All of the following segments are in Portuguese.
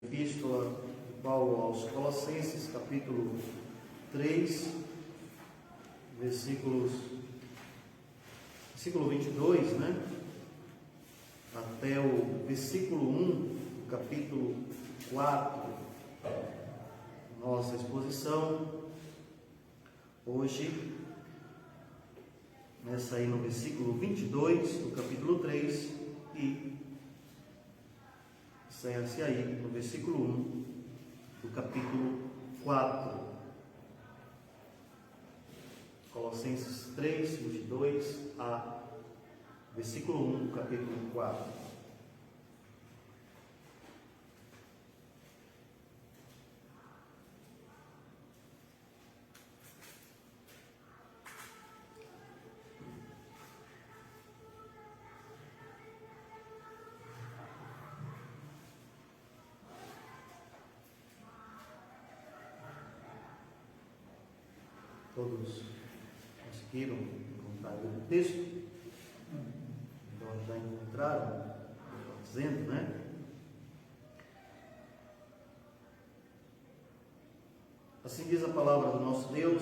Epístola de Paulo aos Colossenses, capítulo 3, versículo 22, até o versículo 1 do capítulo 4. Nossa exposição hoje, começa aí no versículo 22 do capítulo 3 e encerra-se aí no versículo 1 do capítulo 4. Colossenses 3, 22 a versículo 1 do capítulo 4. Todos conseguiram encontrar o texto? Então já encontraram, dizendo, Assim diz a palavra do nosso Deus: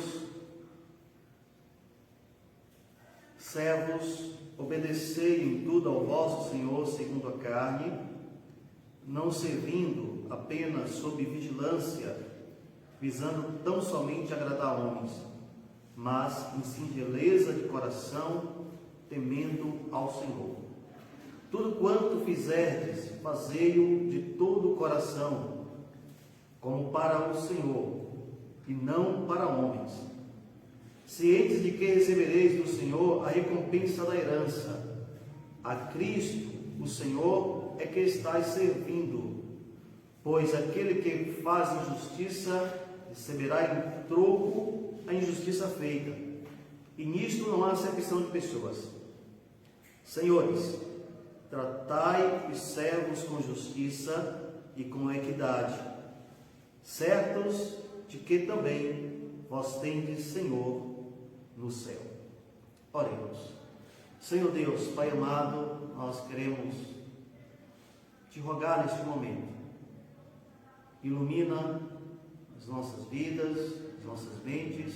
servos, obedecei em tudo ao vosso Senhor segundo a carne, não servindo apenas sob vigilância, visando tão somente agradar homens, mas em singeleza de coração, temendo ao Senhor. Tudo quanto fizerdes, fazei-o de todo o coração, como para o Senhor, e não para homens, cientes de que recebereis do Senhor a recompensa da herança. A Cristo, o Senhor, é que estáis servindo, pois aquele que faz injustiça receberá em troco a injustiça feita, e nisto não há acepção de pessoas. Senhores, tratai os servos com justiça e com equidade, certos de que também vós tendes Senhor no céu. Oremos. Senhor Deus, Pai amado, nós queremos te rogar neste momento, ilumina as nossas vidas, as nossas mentes,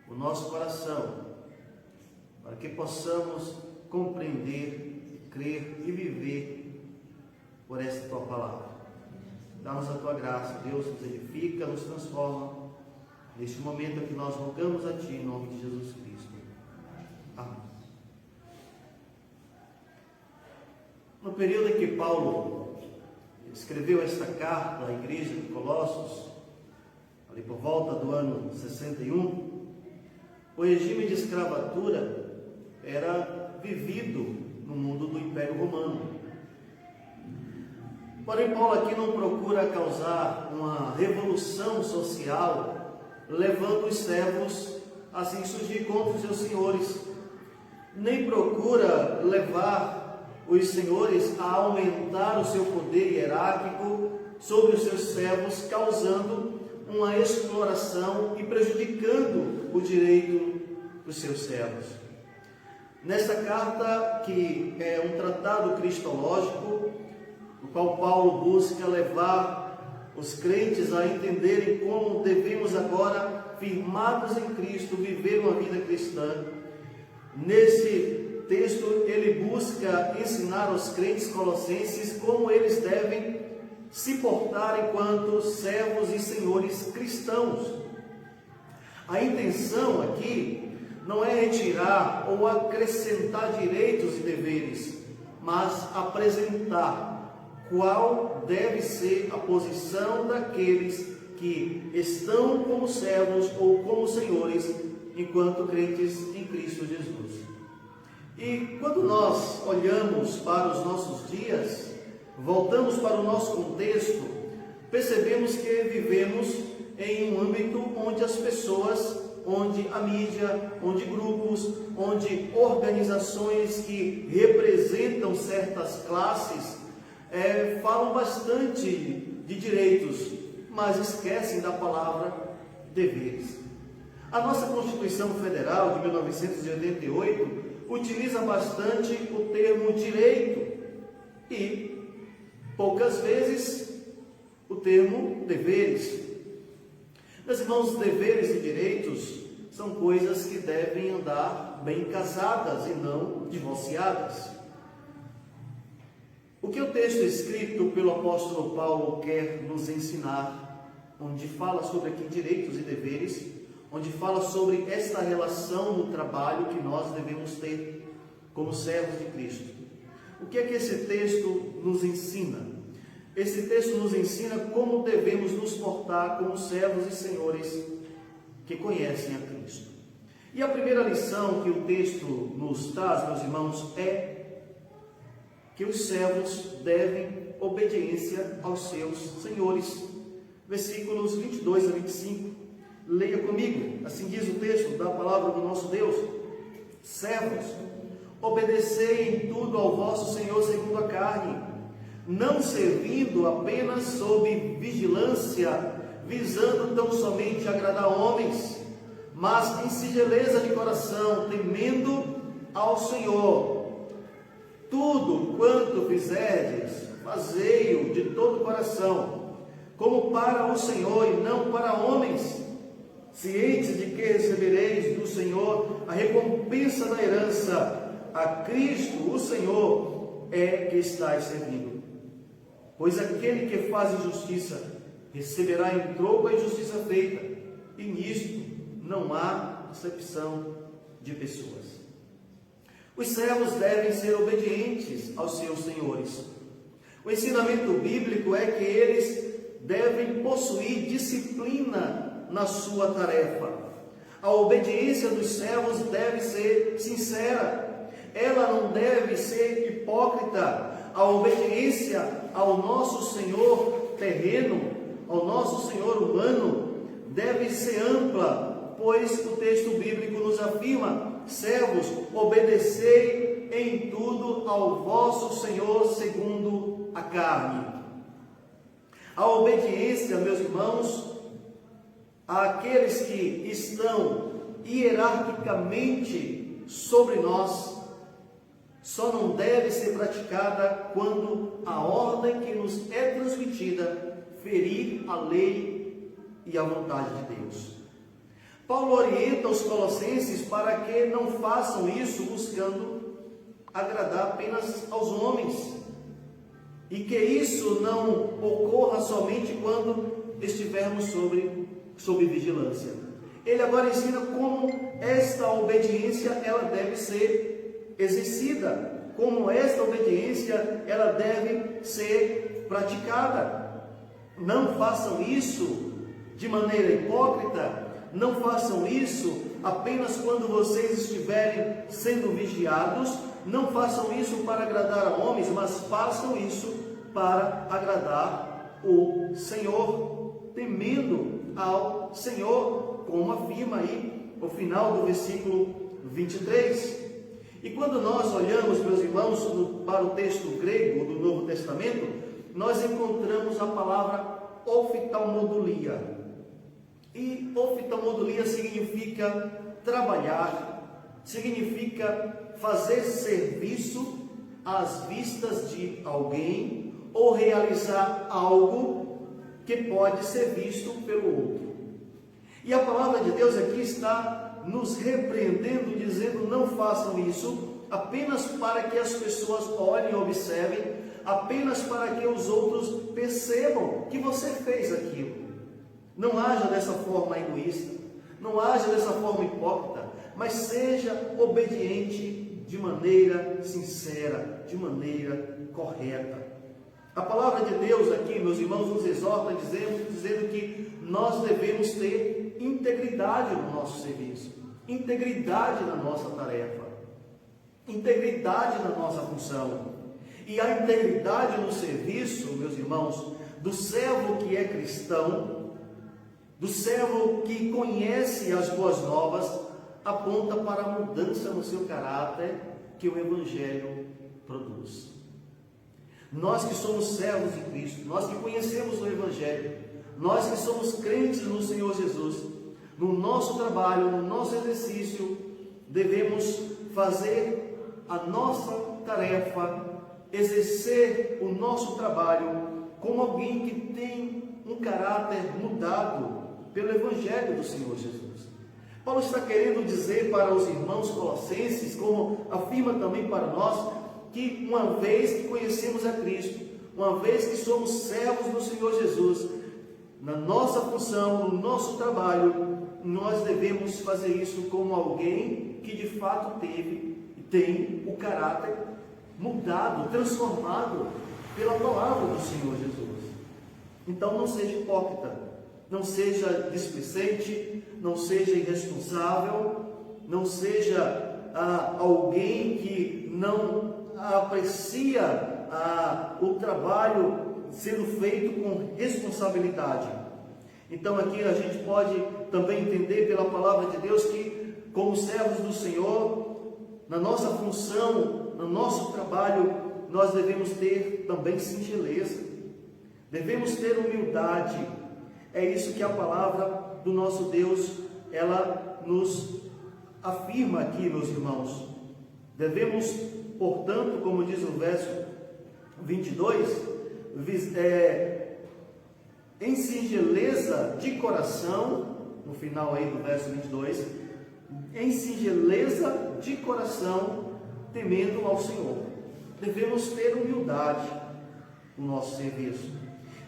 o nosso coração, para que possamos compreender, crer e viver por esta tua palavra. Dá-nos a tua graça, Deus, nos edifica, nos transforma. Neste momento que nós rogamos a ti, em nome de Jesus Cristo. Amém. No período em que Paulo escreveu esta carta à igreja de Colossos, ali por volta do ano 61, o regime de escravatura era vivido no mundo do Império Romano. Porém, Paulo aqui não procura causar uma revolução social, levando os servos a se insurgir contra os seus senhores, nem procura levar os senhores a aumentar o seu poder hierárquico sobre os seus servos, causando uma exploração e prejudicando o direito dos seus servos. Nesta carta, que é um tratado cristológico, no qual Paulo busca levar os crentes a entenderem como devemos agora, firmados em Cristo, viver uma vida cristã. Nesse texto, ele busca ensinar aos crentes colossenses como eles devem se portar enquanto servos e senhores cristãos. A intenção aqui não é retirar ou acrescentar direitos e deveres, mas apresentar qual deve ser a posição daqueles que estão como servos ou como senhores enquanto crentes em Cristo Jesus. E quando nós olhamos para os nossos dias, voltamos para o nosso contexto, percebemos que vivemos em um âmbito onde as pessoas, onde a mídia, onde grupos, onde organizações que representam certas classes falam bastante de direitos, mas esquecem da palavra deveres. A nossa Constituição Federal de 1988 utiliza bastante o termo direito e poucas vezes o termo deveres. Meus irmãos, deveres e direitos são coisas que devem andar bem casadas e não divorciadas. O que o texto escrito pelo apóstolo Paulo quer nos ensinar, onde fala sobre aqui direitos e deveres, onde fala sobre esta relação no trabalho que nós devemos ter como servos de Cristo. O que é que esse texto nos ensina? Esse texto nos ensina como devemos nos portar como servos e senhores que conhecem a Cristo. E a primeira lição que o texto nos traz, meus irmãos, é que os servos devem obediência aos seus senhores. Versículos 22 a 25. Leia comigo. Assim diz o texto da palavra do nosso Deus. Servos, obedecei em tudo ao vosso Senhor segundo a carne, não servindo apenas sob vigilância, visando tão somente agradar homens, mas em singeleza de coração, temendo ao Senhor. Tudo quanto fizerdes, fazei-o de todo o coração, como para o Senhor e não para homens, cientes de que recebereis do Senhor a recompensa da herança. A Cristo, o Senhor, é que estáis servindo. Pois aquele que faz justiça receberá em troco a injustiça feita, e nisto não há acepção de pessoas. Os servos devem ser obedientes aos seus senhores. O ensinamento bíblico é que eles devem possuir disciplina na sua tarefa. A obediência dos servos deve ser sincera. Ela não deve ser hipócrita. A obediência ao nosso Senhor terreno, ao nosso Senhor humano, deve ser ampla, pois o texto bíblico nos afirma: servos, obedecei em tudo ao vosso Senhor segundo a carne. A obediência, meus irmãos, àqueles que estão hierarquicamente sobre nós, só não deve ser praticada quando a ordem que nos é transmitida ferir a lei e a vontade de Deus. Paulo orienta os colossenses para que não façam isso buscando agradar apenas aos homens, e que isso não ocorra somente quando estivermos sob vigilância. Ele agora ensina como esta obediência ela deve ser exercida, como esta obediência ela deve ser praticada. Não façam isso de maneira hipócrita. Não façam isso apenas quando vocês estiverem sendo vigiados. Não façam isso para agradar a homens, mas façam isso para agradar o Senhor, temendo ao Senhor, como afirma aí o final do versículo 23. E quando nós olhamos, meus irmãos, para o texto grego do Novo Testamento, nós encontramos a palavra oftalmodulia. E oftalmodulia significa trabalhar, significa fazer serviço às vistas de alguém ou realizar algo que pode ser visto pelo outro. E a palavra de Deus aqui está nos repreendendo, dizendo: não façam isso apenas para que as pessoas olhem e observem, apenas para que os outros percebam que você fez aquilo. Não haja dessa forma egoísta, não haja dessa forma hipócrita, mas seja obediente de maneira sincera, de maneira correta. A palavra de Deus aqui, meus irmãos, nos exorta dizendo que nós devemos ter integridade no nosso serviço, integridade na nossa tarefa, integridade na nossa função. E a integridade no serviço, meus irmãos, do servo que é cristão, do servo que conhece as boas novas, aponta para a mudança no seu caráter que o Evangelho produz. Nós que somos servos de Cristo, nós que conhecemos o Evangelho, nós que somos crentes no Senhor Jesus, no nosso trabalho, no nosso exercício, devemos fazer a nossa tarefa exercer o nosso trabalho como alguém que tem um caráter mudado pelo Evangelho do Senhor Jesus. Paulo está querendo dizer para os irmãos colossenses, como afirma também para nós, que uma vez que conhecemos a Cristo, uma vez que somos servos do Senhor Jesus, na nossa função, no nosso trabalho, nós devemos fazer isso como alguém que de fato tem o caráter mudado, transformado pela palavra do Senhor Jesus. Então não seja hipócrita, não seja displicente, não seja irresponsável, não seja alguém que não aprecia o trabalho sendo feito com responsabilidade. Então aqui a gente pode também entender pela palavra de Deus que, como servos do Senhor, na nossa função, no nosso trabalho, nós devemos ter também singeleza, devemos ter humildade. É isso que a palavra do nosso Deus, ela nos afirma aqui, meus irmãos. Devemos, portanto, como diz o verso 22, em singeleza de coração, no final aí do verso 22, em singeleza de coração, temendo ao Senhor. Devemos ter humildade no nosso serviço.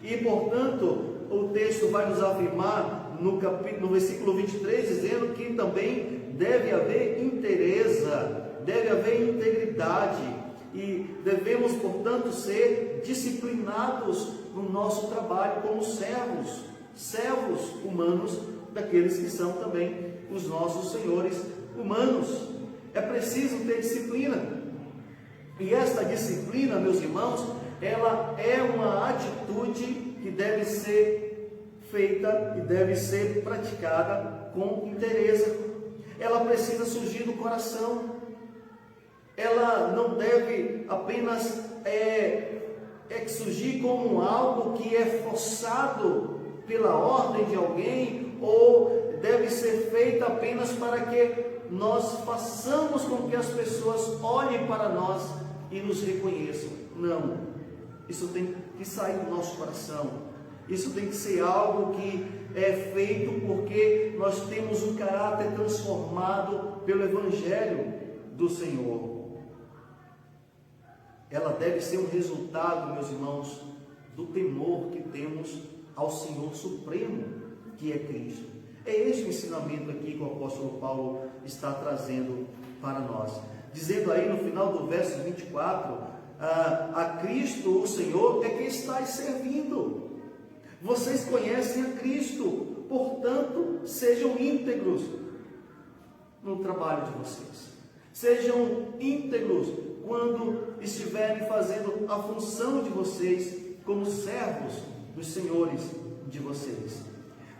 E, portanto, o texto vai nos afirmar no versículo 23, dizendo que também deve haver inteireza, deve haver integridade, e devemos, portanto, ser disciplinados no nosso trabalho como servos humanos daqueles que são também os nossos senhores humanos. É preciso ter disciplina. E esta disciplina, meus irmãos, ela é uma atitude que deve ser feita e deve ser praticada com inteireza. Ela precisa surgir do coração. Ela não deve apenas surgir como algo que é forçado pela ordem de alguém, ou deve ser feita apenas para que nós façamos com que as pessoas olhem para nós e nos reconheçam. Não, isso tem que sair do nosso coração. Isso tem que ser algo que é feito porque nós temos um caráter transformado pelo Evangelho do Senhor. Ela deve ser um resultado, meus irmãos, do temor que temos ao Senhor Supremo, que é Cristo. É este o ensinamento aqui que o apóstolo Paulo está trazendo para nós. Dizendo aí no final do verso 24, a Cristo, o Senhor, é quem estáis servindo. Vocês conhecem a Cristo, portanto, sejam íntegros no trabalho de vocês. Sejam íntegros quando estiverem fazendo a função de vocês como servos dos senhores de vocês.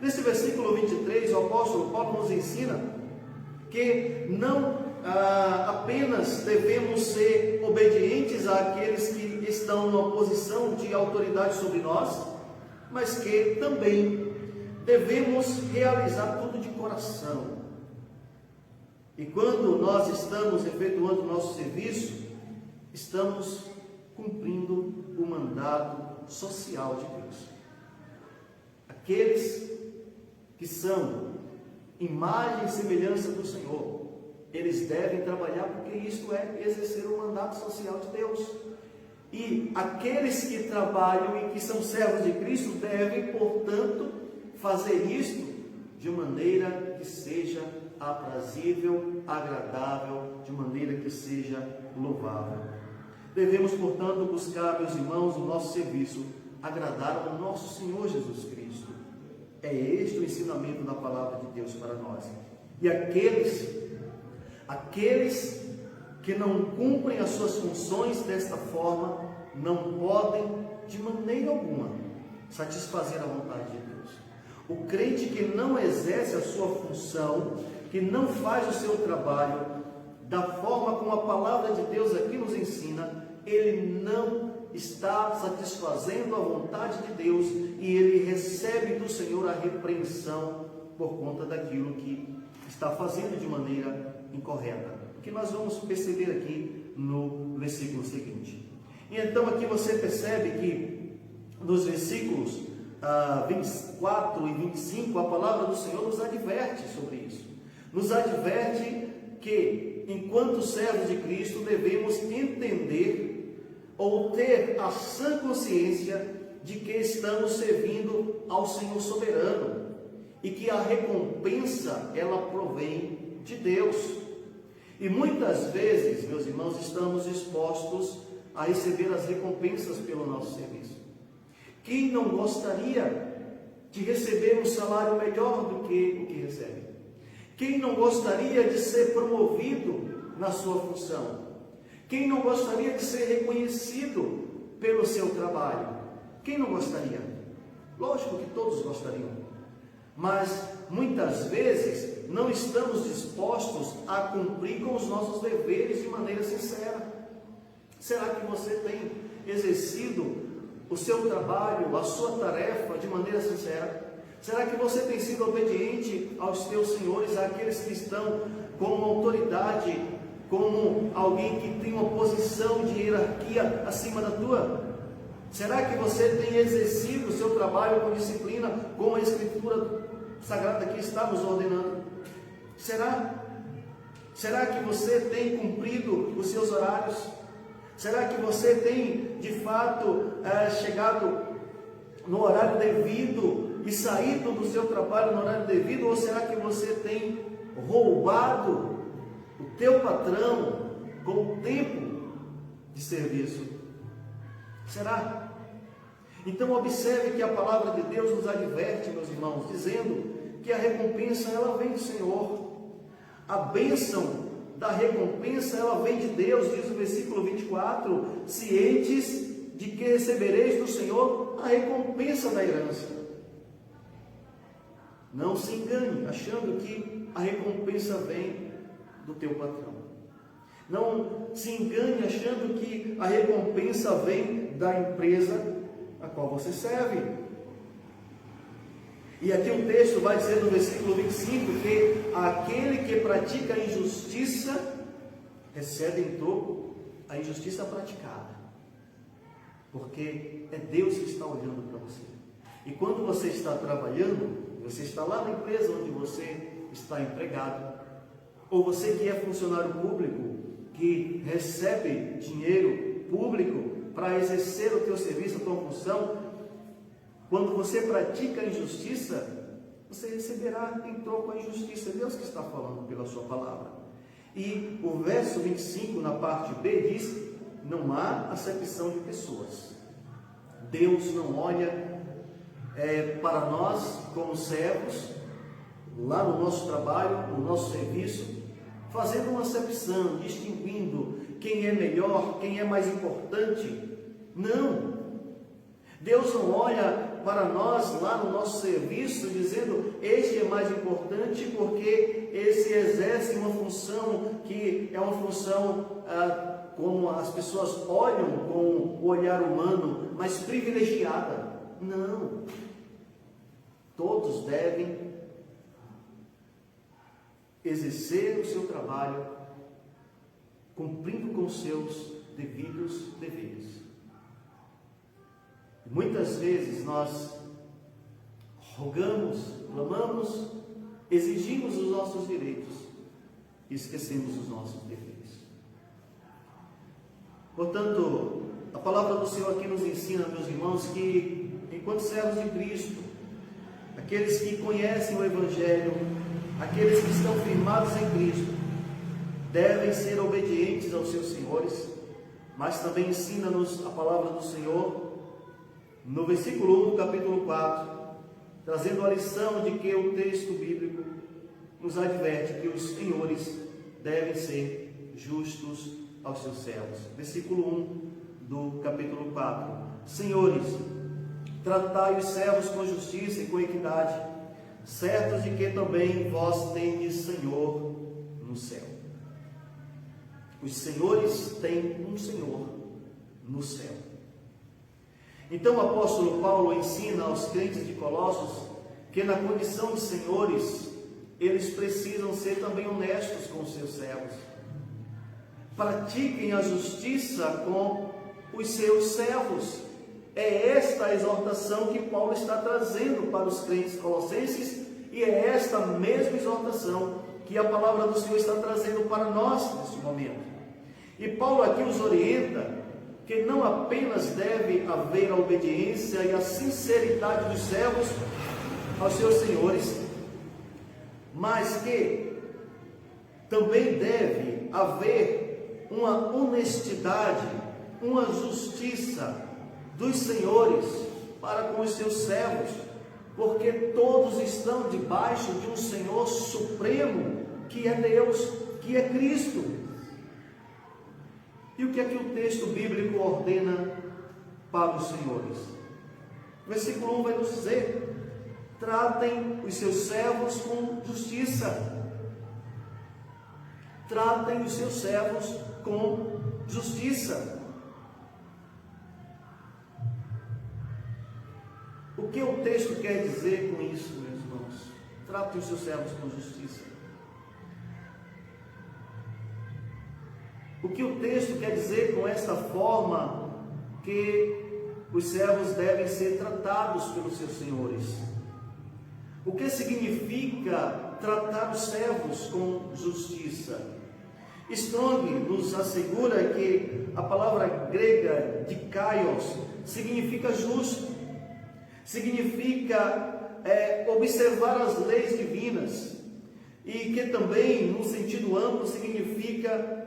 Nesse versículo 23, o apóstolo Paulo nos ensina que não apenas devemos ser obedientes àqueles que estão numa posição de autoridade sobre nós, mas que também devemos realizar tudo de coração. E quando nós estamos efetuando o nosso serviço, estamos cumprindo o mandato social de Deus. Aqueles que são imagem e semelhança do Senhor, eles devem trabalhar porque isto é exercer o mandato social de Deus. E aqueles que trabalham e que são servos de Cristo devem, portanto, fazer isto de maneira que seja aprazível, agradável, de maneira que seja louvável. Devemos, portanto, buscar, meus irmãos, o nosso serviço agradar ao nosso Senhor Jesus Cristo. É este o ensinamento da palavra de Deus para nós. E aqueles que não cumprem as suas funções desta forma, não podem, de maneira alguma, satisfazer a vontade de Deus. O crente que não exerce a sua função, que não faz o seu trabalho da forma como a palavra de Deus aqui nos ensina, ele não está satisfazendo a vontade de Deus e ele recebe do Senhor a repreensão por conta daquilo que está fazendo de maneira incorreta. O que nós vamos perceber aqui no versículo seguinte. E então aqui você percebe que nos versículos 24 e 25, a palavra do Senhor nos adverte sobre isso. Nos adverte que, enquanto servos de Cristo, devemos entender ou ter a sã consciência de que estamos servindo ao Senhor soberano e que a recompensa, ela provém de Deus. E muitas vezes, meus irmãos, estamos dispostos a receber as recompensas pelo nosso serviço. Quem não gostaria de receber um salário melhor do que o que recebe? Quem não gostaria de ser promovido na sua função? Quem não gostaria de ser reconhecido pelo seu trabalho? Quem não gostaria? Lógico que todos gostariam. Mas muitas vezes não estamos dispostos a cumprir com os nossos deveres de maneira sincera. Será que você tem exercido o seu trabalho, a sua tarefa de maneira sincera? Será que você tem sido obediente aos teus senhores, àqueles que estão como autoridade, como alguém que tem uma posição de hierarquia acima da tua? Será que você tem exercido o seu trabalho com disciplina, como a Escritura Sagrada aqui está nos ordenando? Será que você tem cumprido os seus horários? Será que você tem, de fato, chegado no horário devido e saído do seu trabalho no horário devido? Ou será que você tem roubado o teu patrão com o tempo de serviço? Será? Então observe que a palavra de Deus nos adverte, meus irmãos, dizendo que a recompensa, ela vem do Senhor. A bênção da recompensa, ela vem de Deus, diz o versículo 24, cientes de que recebereis do Senhor a recompensa da herança. Não se engane, achando que a recompensa vem do teu patrão. Não se engane, achando que a recompensa vem da empresa a qual você serve. E aqui o texto vai dizer no versículo 25 que aquele que pratica a injustiça recebe em troco a injustiça praticada, porque é Deus que está olhando para você. E quando você está trabalhando, você está lá na empresa onde você está empregado, ou você que é funcionário público, que recebe dinheiro público para exercer o teu serviço, a tua função, quando você pratica a injustiça, você receberá em troco a injustiça. É Deus que está falando pela sua palavra. E o verso 25, na parte B, diz: não há acepção de pessoas. Deus não olha para nós como servos, lá no nosso trabalho, no nosso serviço, fazendo uma acepção, distinguindo quem é melhor, quem é mais importante. Não. Deus não olha para nós lá no nosso serviço dizendo: este é mais importante porque esse exerce uma função que é uma função como as pessoas olham com o olhar humano, mas privilegiada. Não. Todos devem exercer o seu trabalho cumprindo com seus devidos deveres. Muitas vezes nós rogamos, clamamos, exigimos os nossos direitos e esquecemos os nossos deveres. Portanto, a palavra do Senhor aqui nos ensina, meus irmãos, que enquanto servos de Cristo, aqueles que conhecem o Evangelho, aqueles que estão firmados em Cristo, devem ser obedientes aos seus senhores, mas também ensina-nos a palavra do Senhor no versículo 1 do capítulo 4, trazendo a lição de que o texto bíblico nos adverte que os senhores devem ser justos aos seus servos. Versículo 1 do capítulo 4: senhores, tratai os servos com justiça e com equidade, certos de que também vós tendes Senhor no céu. Os senhores têm um Senhor no céu. Então o apóstolo Paulo ensina aos crentes de Colossos que na condição de senhores, eles precisam ser também honestos com os seus servos. Pratiquem a justiça com os seus servos. É esta a exortação que Paulo está trazendo para os crentes colossenses, e é esta mesma exortação que a palavra do Senhor está trazendo para nós neste momento. E Paulo aqui os orienta que não apenas deve haver a obediência e a sinceridade dos servos aos seus senhores, mas que também deve haver uma honestidade, uma justiça dos senhores para com os seus servos, porque todos estão debaixo de um Senhor supremo, que é Deus, que é Cristo. E o que é que o texto bíblico ordena para os senhores? O versículo 1 vai nos dizer: tratem os seus servos com justiça. Tratem os seus servos com justiça. O que o texto quer dizer com isso, meus irmãos? Tratem os seus servos com justiça. O que o texto quer dizer com esta forma que os servos devem ser tratados pelos seus senhores? O que significa tratar os servos com justiça? Strong nos assegura que a palavra grega dikaios significa justo, significa observar as leis divinas, e que também, no sentido amplo, significa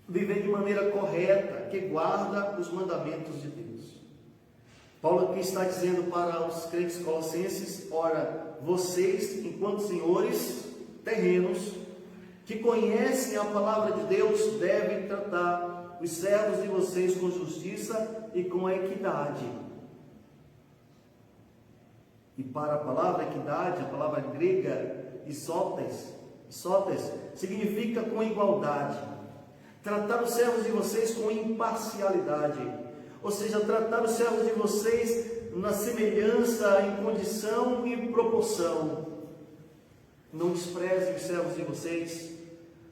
viver de maneira correta, que guarda os mandamentos de Deus. Paulo aqui está dizendo para os crentes colossenses: ora, vocês, enquanto senhores terrenos, que conhecem a palavra de Deus, devem tratar os servos de vocês com justiça e com equidade. E para a palavra equidade, a palavra grega isótes, significa com igualdade. Tratar os servos de vocês com imparcialidade, ou seja, tratar os servos de vocês na semelhança, em condição e proporção. Não desprezem os servos de vocês,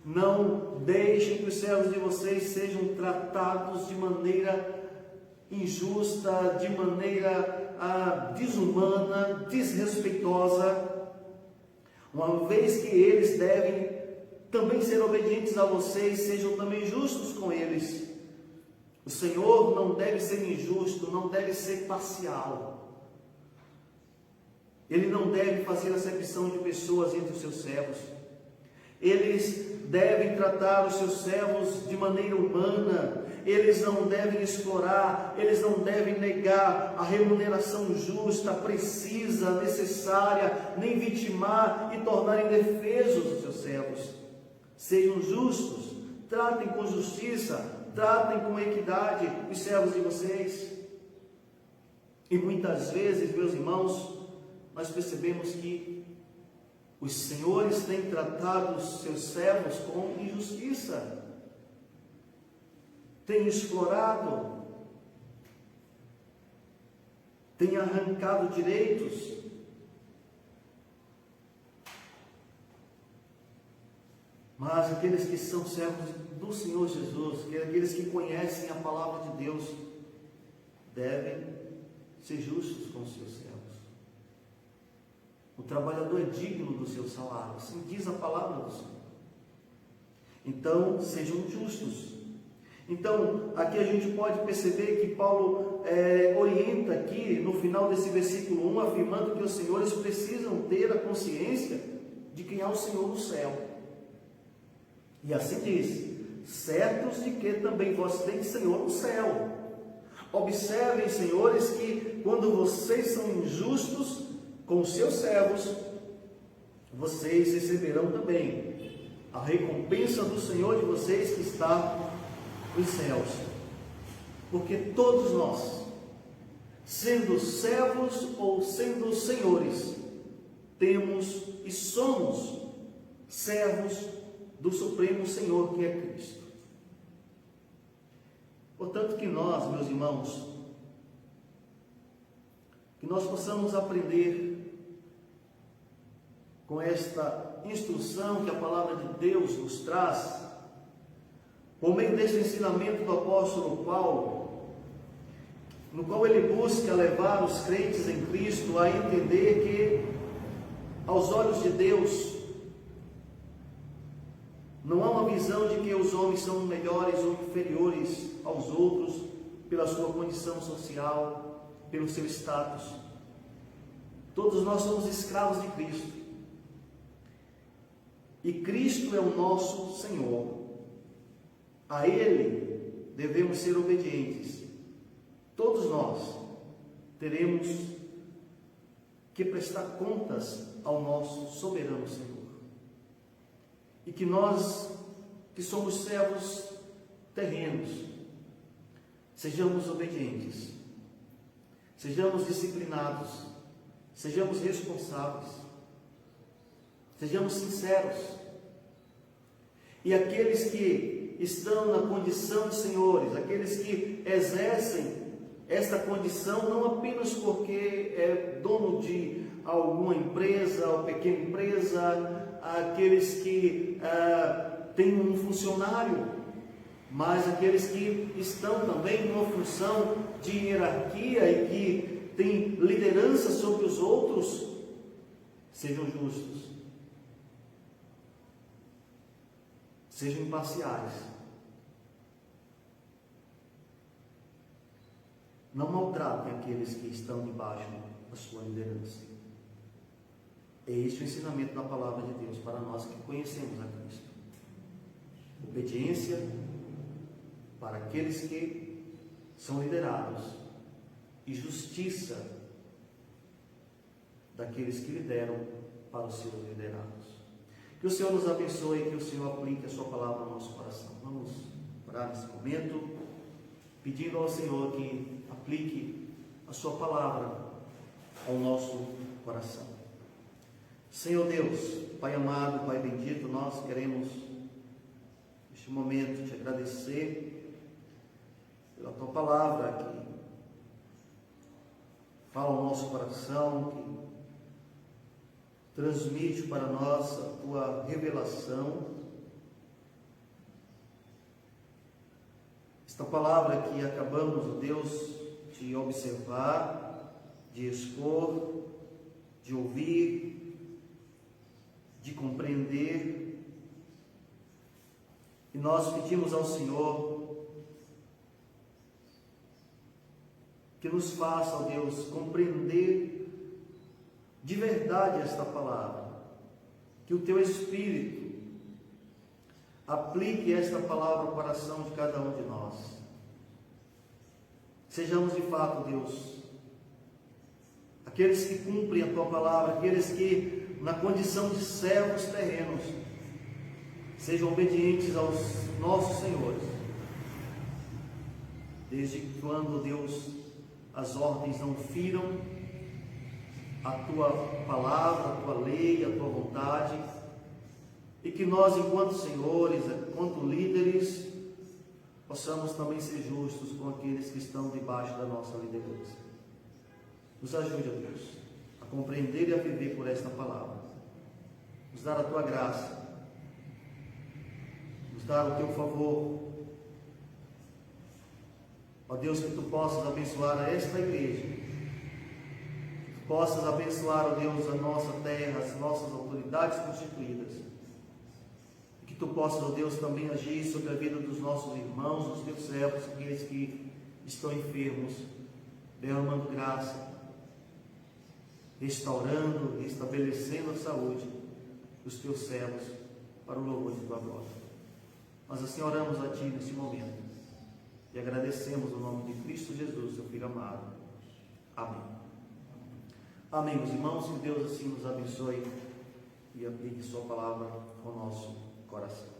não deixem que os servos de vocês sejam tratados de maneira injusta, de maneira desumana, desrespeitosa, uma vez que eles devem também ser obedientes a vocês, sejam também justos com eles. O Senhor não deve ser injusto, não deve ser parcial. Ele não deve fazer acepção de pessoas entre os seus servos. Eles devem tratar os seus servos de maneira humana. Eles não devem explorar, eles não devem negar a remuneração justa, precisa, necessária, nem vitimar e tornar indefesos os seus servos. Sejam justos, tratem com justiça, tratem com equidade os servos de vocês. E muitas vezes, meus irmãos, nós percebemos que os senhores têm tratado os seus servos com injustiça, têm explorado, têm arrancado direitos. Mas aqueles que são servos do Senhor Jesus, aqueles que conhecem a palavra de Deus, devem ser justos com os seus servos. O trabalhador é digno do seu salário, assim diz a palavra do Senhor. Então, sejam justos. Então, aqui a gente pode perceber que Paulo orienta aqui, no final desse versículo 1, afirmando que os senhores precisam ter a consciência de quem é o Senhor do céu. E assim diz: certos de que também vós tendes Senhor no céu. Observem, senhores, que quando vocês são injustos com os seus servos, vocês receberão também a recompensa do Senhor de vocês que está nos céus. Porque todos nós, sendo servos ou sendo senhores, temos e somos servos do Supremo Senhor, que é Cristo. Portanto, que nós, meus irmãos, que nós possamos aprender com esta instrução que a palavra de Deus nos traz, por meio deste ensinamento do apóstolo Paulo, no qual ele busca levar os crentes em Cristo a entender que, aos olhos de Deus, não há uma visão de que os homens são melhores ou inferiores aos outros pela sua condição social, pelo seu status. Todos nós somos escravos de Cristo. E Cristo é o nosso Senhor. A Ele devemos ser obedientes. Todos nós teremos que prestar contas ao nosso soberano Senhor. E que nós, que somos servos terrenos, sejamos obedientes, sejamos disciplinados, sejamos responsáveis, sejamos sinceros. E aqueles que estão na condição de senhores, aqueles que exercem esta condição não apenas porque é dono de alguma empresa ou pequena empresa, aqueles que têm um funcionário, mas aqueles que estão também numa função de hierarquia e que têm liderança sobre os outros, sejam justos, sejam imparciais, não maltratem aqueles que estão debaixo da sua liderança. É este o ensinamento da palavra de Deus para nós que conhecemos a Cristo. Obediência para aqueles que são liderados e justiça daqueles que lideram para os seus liderados. Que o Senhor nos abençoe e que o Senhor aplique a sua palavra no nosso coração. Vamos orar nesse momento, pedindo ao Senhor que aplique a sua palavra ao nosso coração. Senhor Deus, Pai amado, Pai bendito, nós queremos neste momento te agradecer pela tua palavra que fala ao nosso coração, que transmite para nós a tua revelação. Esta palavra que acabamos, ó Deus, de observar, de expor, de ouvir, de compreender. E nós pedimos ao Senhor que nos faça, ó Deus, compreender de verdade esta palavra, que o teu Espírito aplique esta palavra ao coração de cada um de nós. Sejamos de fato, Deus, aqueles que cumprem a tua palavra, aqueles que, na condição de servos terrenos, sejam obedientes aos nossos senhores, desde quando, Deus, as ordens não firam a tua palavra, a tua lei, a tua vontade, e que nós, enquanto senhores, enquanto líderes, possamos também ser justos com aqueles que estão debaixo da nossa liderança. Nos ajude, ó Deus, a compreender e a viver por esta palavra. Nos dar a tua graça, nos dar o teu favor. Ó Deus, que tu possas abençoar esta igreja, que tu possas abençoar, ó Deus, a nossa terra, as nossas autoridades constituídas, e que tu possas, ó Deus, também agir sobre a vida dos nossos irmãos, dos teus servos, aqueles que estão enfermos, derramando graça, restaurando, restabelecendo a saúde dos teus servos para o louvor de tua glória. Nós assim oramos a ti neste momento e agradecemos o nome de Cristo Jesus, teu Filho amado. Amém. Amém, meus irmãos, que Deus assim nos abençoe e aplique sua palavra ao nosso coração.